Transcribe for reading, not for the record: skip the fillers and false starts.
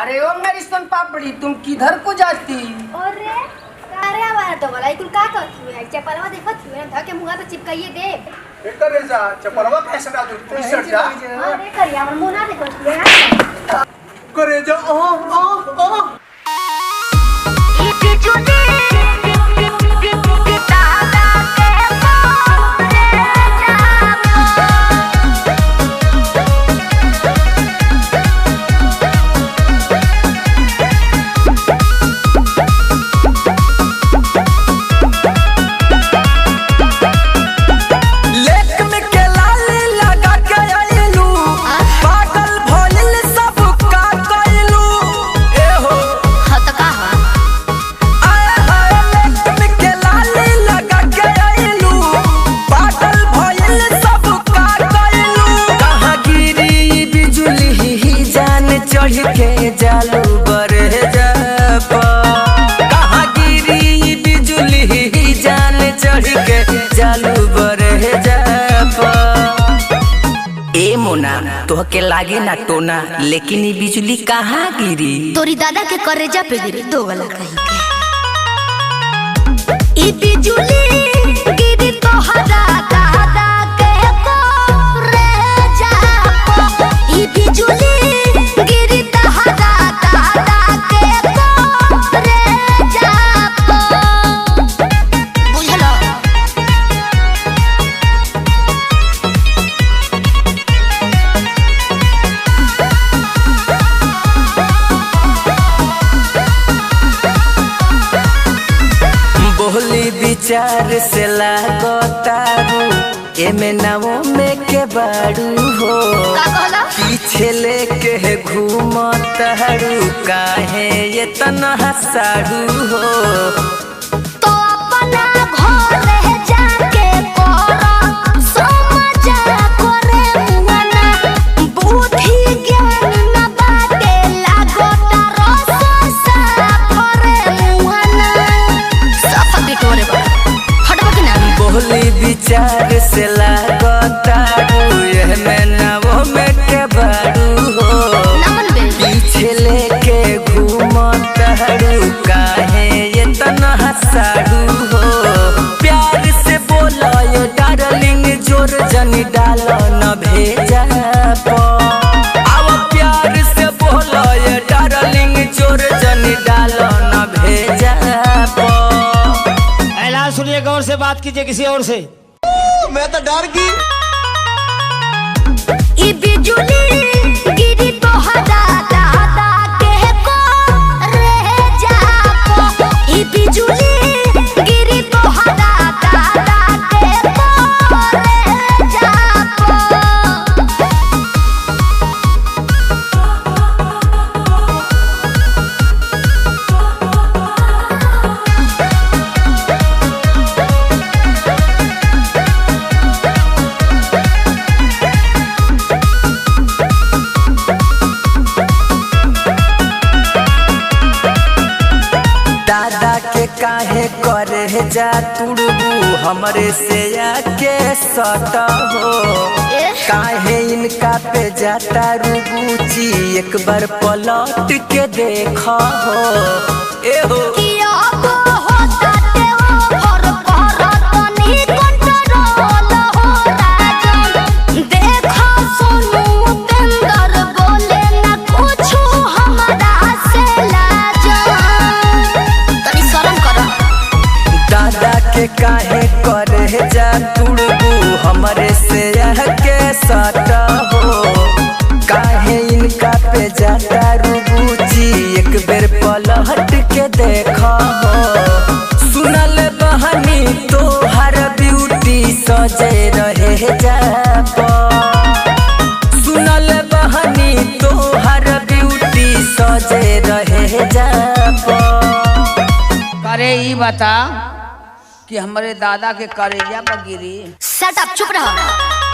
अरे ओ मेरी सन पापड़ी, तुम किधर को जाती? अरे अरे आवाज तो बोला तुम का करती है? चपलवा देखत हुए ना धके मुंह पे चिपकाइए दे। बेटा रे जा चपलवा कैसे ना तू टी-शर्ट जा। अरे करिया हमर मुंह ना देखत हुए करे जा ओ के जालू बरे जप कहाँ गिरी बिजुली जान चढ़ के जालू बरे जप। ए मोना तोहके लागे ना टोना, लेकिन ये बिजुली कहाँ गिरी? तोरी दादा के करेजा पे गिरी दो वाला कहीं के। ई बिजुली गिरी तोहरा दादा के करेजा पे। ई बिजुली गिरी तोहरा दादा के करेजा पे। बुझलो? बोली विचार से लागतारू एमे नावो में के बाड़ू हो, पीछे लेके घूमतारू काहे ये तना साड़ू हो। तो अपना घर जाके करो समझ करे मुआना, बुद्धि ज्ञान न बाटे लागो तारो ससा करे मुआना। सब बिटोरे पर हटबो कि ना? बोली विचार से लागतारू एमे नावो में के बाड़ू हो, पीछे लेके घूमतारू काहे ये तना साड़ू हो। प्यार से बोलो ये डार्लिंग, जोर जनी डालो न भेजा पो। आओ प्यार से बोलो ये डार्लिंग, जोर जनी डालो न भेजा पो। ऐलान सुनिए, गौर से बात कीजिए किसी और से। मैं तो डर गई। ई बिजुली गिरी तोहरा दादा के करेजा पे। ई बिजुली गिरी तोहरा दादा के करेजा पे। दादा के काहे करे जा तुड़बू हमरे से आके सट हो। काहे इनका पे जाता रुबूची, एक बार पलट के देखा हो। ए हो के काहे करे जा तुड़बू हमरे से आके सट हो। काहे इनका पे जाता रुबूची, एक बेर पलट के देखा हो। सुनल बहनी तोहर ब्यूटी सजे रहे जा पो। सुनल बहनी तोहर ब्यूटी सजे रहे जा पो। अरे ई बता कि हमारे दादा के करेजा पर गिरी। शट अप, चुप रहो।